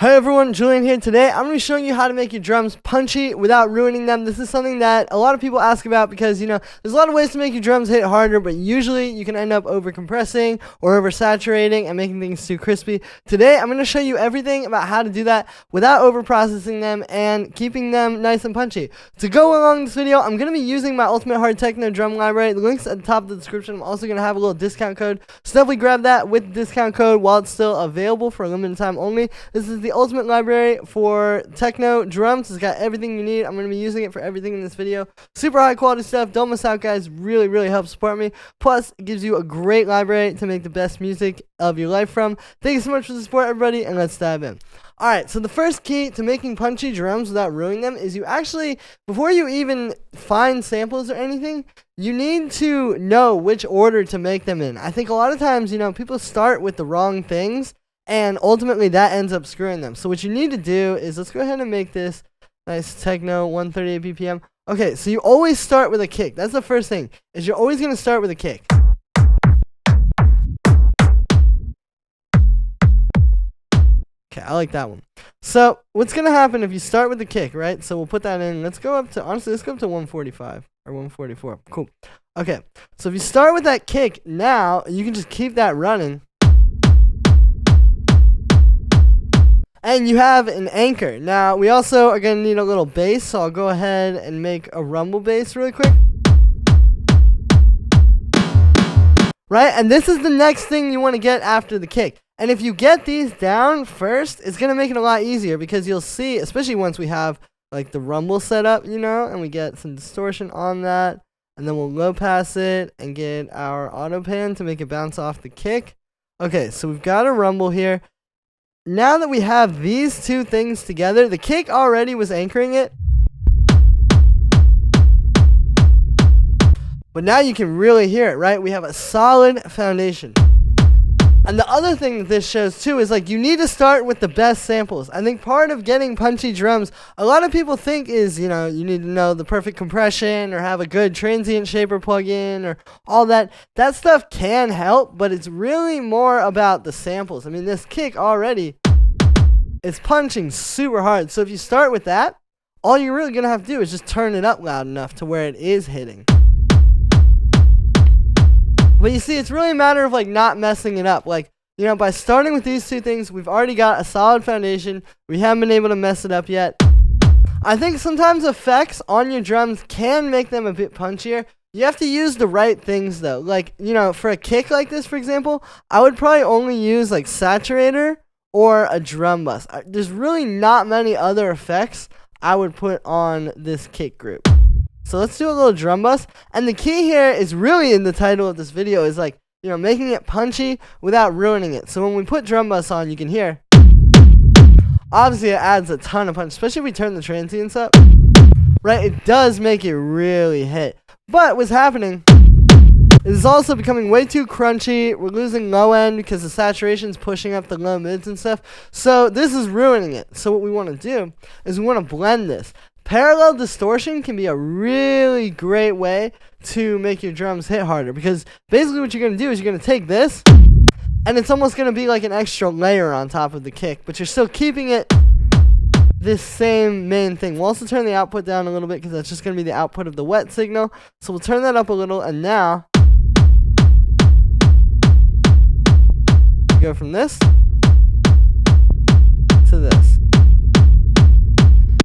Hey everyone, Julian here. Today I'm going to be showing you how to make your drums punchy without ruining them. This is something that a lot of people ask about because, there's a lot of ways to make your drums hit harder, but usually you can end up over compressing or over saturating and making things too crispy. Today I'm going to show you everything about how to do that without over processing them and keeping them nice and punchy. To go along this video, I'm going to be using my Ultimate Hard Techno drum library. The link's at the top of the description. I'm also going to have a little discount code, so definitely grab that with the discount code while it's still available for a limited time only. This is the Ultimate Library for Techno drums. It's got everything you need. I'm going to be using it for everything in this video. Super high quality stuff. Don't miss out, guys. Really help support me. Plus, it gives you a great library to make the best music of your life from. Thank you so much for the support, everybody, and let's dive in. Alright, so the first key to making punchy drums without ruining them is you actually, before you even find samples or anything, you need to know which order to make them in. I think a lot of times, people start with the wrong things, and ultimately that ends up screwing them. So what you need to do is, let's go ahead and make this nice Techno 138 BPM. Okay, so you always start with a kick. That's the first thing, is you're always going to start with a kick. Okay, I like that one. So what's going to happen if you start with the kick, right? So we'll put that in. Let's go up to 145 or 144. Cool. Okay, so if you start with that kick, now you can just keep that running. And you have an anchor. Now, we also are going to need a little bass, so I'll go ahead and make a rumble bass really quick. Right? And this is the next thing you want to get after the kick. And if you get these down first, it's going to make it a lot easier because you'll see, especially once we have like the rumble set up, and we get some distortion on that. And then we'll low pass it and get our auto pan to make it bounce off the kick. Okay, so we've got a rumble here. Now that we have these two things together, the kick already was anchoring it. But now you can really hear it, right? We have a solid foundation. And the other thing that this shows too is you need to start with the best samples. I think part of getting punchy drums, a lot of people think is, you need to know the perfect compression or have a good transient shaper plugin or all that. That stuff can help, but it's really more about the samples. I mean, this kick already is punching super hard. So if you start with that, all you're really going to have to do is just turn it up loud enough to where it is hitting. But you see, it's really a matter of not messing it up. By starting with these two things, we've already got a solid foundation. We haven't been able to mess it up yet. I think sometimes effects on your drums can make them a bit punchier. You have to use the right things though. For a kick like this, for example, I would probably only use saturator or a drum bus. There's really not many other effects I would put on this kick group. So let's do a little drum bus. And the key here is really in the title of this video is making it punchy without ruining it. So when we put drum bus on, you can hear. Obviously it adds a ton of punch, especially if we turn the transients up. Right? It does make it really hit. But what's happening is it's also becoming way too crunchy. We're losing low end because the saturation's pushing up the low mids and stuff. So this is ruining it. So what we want to do is we want to blend this. Parallel distortion can be a really great way to make your drums hit harder because basically what you're going to do is you're going to take this and it's almost going to be like an extra layer on top of the kick, but you're still keeping it this same main thing. We'll also turn the output down a little bit because that's just going to be the output of the wet signal. So we'll turn that up a little, and now go from this to this.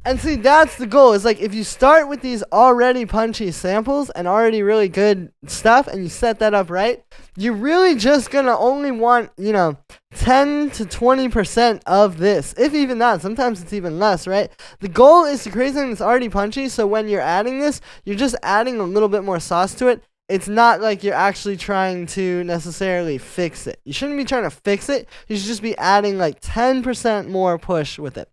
And see, that's the goal. Is if you start with these already punchy samples and already really good stuff and you set that up right, you're really just going to only want, 10 to 20% of this. If even that. Sometimes it's even less, right? The goal is to create something that's already punchy, so when you're adding this, you're just adding a little bit more sauce to it. It's not like you're actually trying to necessarily fix it. You shouldn't be trying to fix it. You should just be adding 10% more push with it.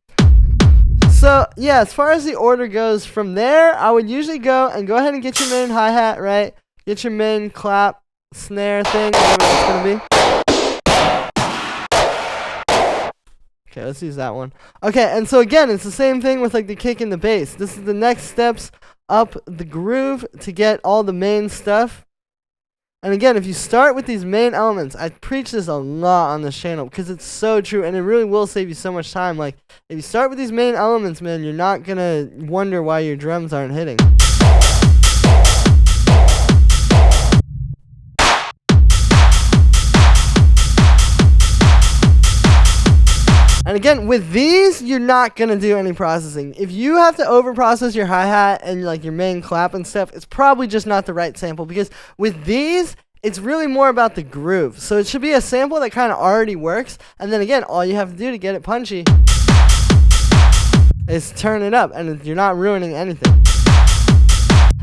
So, yeah, as far as the order goes, from there, I would usually go ahead and get your main hi-hat, right? Get your main clap, snare thing, whatever it's going to be. Okay, let's use that one. Okay, and so again, it's the same thing with the kick and the bass. This is the next steps up the groove to get all the main stuff And again, if you start with these main elements, I preach this a lot on this channel because it's so true and it really will save you so much time. Like, if you start with these main elements, man, you're not gonna wonder why your drums aren't hitting. And again, with these, you're not gonna do any processing. If you have to overprocess your hi-hat and like your main clap and stuff, it's probably just not the right sample, because with these, it's really more about the groove. So it should be a sample that kind of already works, and then again, all you have to do to get it punchy is turn it up, and you're not ruining anything.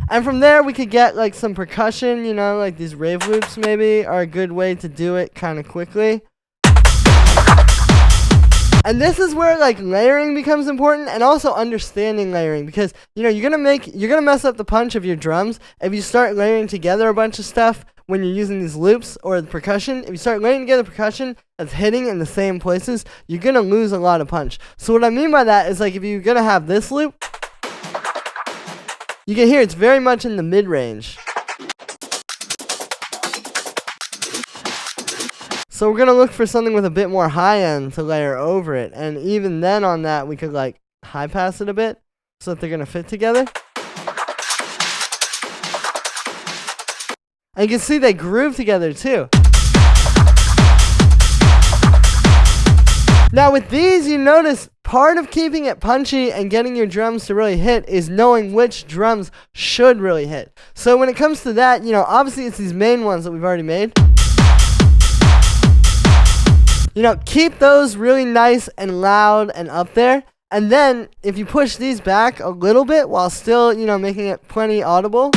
And from there, we could get like some percussion, you know, like these rave loops maybe are a good way to do it kind of quickly. And this is where like layering becomes important, and also understanding layering, because you know you're gonna mess up the punch of your drums if you start layering together a bunch of stuff when you're using these loops or the percussion. If you start layering together percussion that's hitting in the same places, you're gonna lose a lot of punch. So what I mean by that is, like, if you're gonna have this loop, you can hear it's very much in the mid-range. So we're going to look for something with a bit more high end to layer over it. And even then on that, we could like high pass it a bit so that they're going to fit together. And you can see they groove together too. Now with these, you notice part of keeping it punchy and getting your drums to really hit is knowing which drums should really hit. So when it comes to that, you know, obviously it's these main ones that we've already made. You know, keep those really nice and loud and up there. And then if you push these back a little bit while still, you know, making it plenty audible,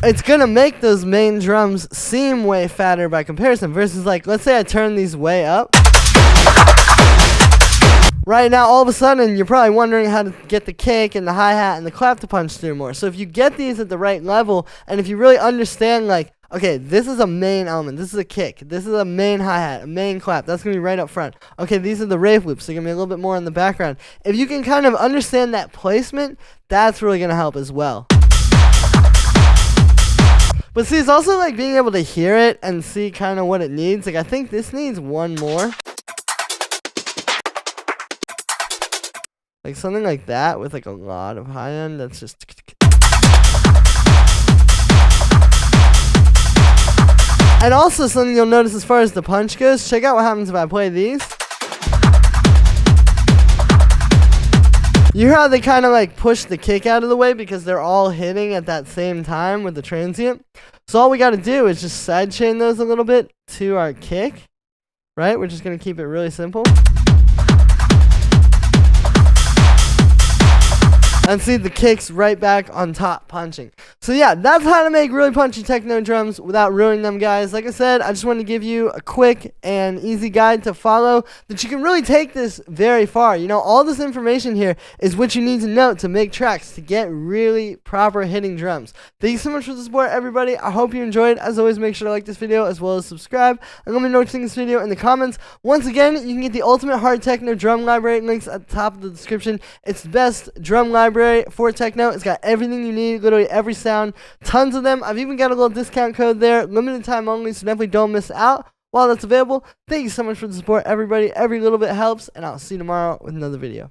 it's going to make those main drums seem way fatter by comparison. Versus, like, let's say I turn these way up. Right now, all of a sudden, you're probably wondering how to get the kick and the hi-hat and the clap to punch through more. So if you get these at the right level, and if you really understand, like, okay, this is a main element, this is a kick, this is a main hi-hat, a main clap, that's going to be right up front. Okay, these are the rave loops, so they're going to be a little bit more in the background. If you can kind of understand that placement, that's really going to help as well. But see, it's also like being able to hear it and see kind of what it needs. Like, I think this needs one more. Like something like that with like a lot of high end, that's just... And also something you'll notice as far as the punch goes, check out what happens if I play these. You hear how they kind of like push the kick out of the way because they're all hitting at that same time with the transient. So all we got to do is just sidechain those a little bit to our kick, right? We're just going to keep it really simple. And see the kicks right back on top punching. So yeah, that's how to make really punchy techno drums without ruining them, guys. Like I said, I just wanted to give you a quick and easy guide to follow that you can really take this very far. You know, all this information here is what you need to know to make tracks, to get really proper hitting drums. Thank you so much for the support, everybody. I hope you enjoyed. As always, make sure to like this video as well as subscribe. And let me know what you think of this video in the comments. Once again, you can get the Ultimate Hard Techno Drum Library, links at the top of the description. It's the best drum library for techno. It's got everything you need, literally every sound, tons of them. I've even got a little discount code there, limited time only, so definitely don't miss out while that's available. Thank you so much for the support, everybody. Every little bit helps, and I'll see you tomorrow with another video.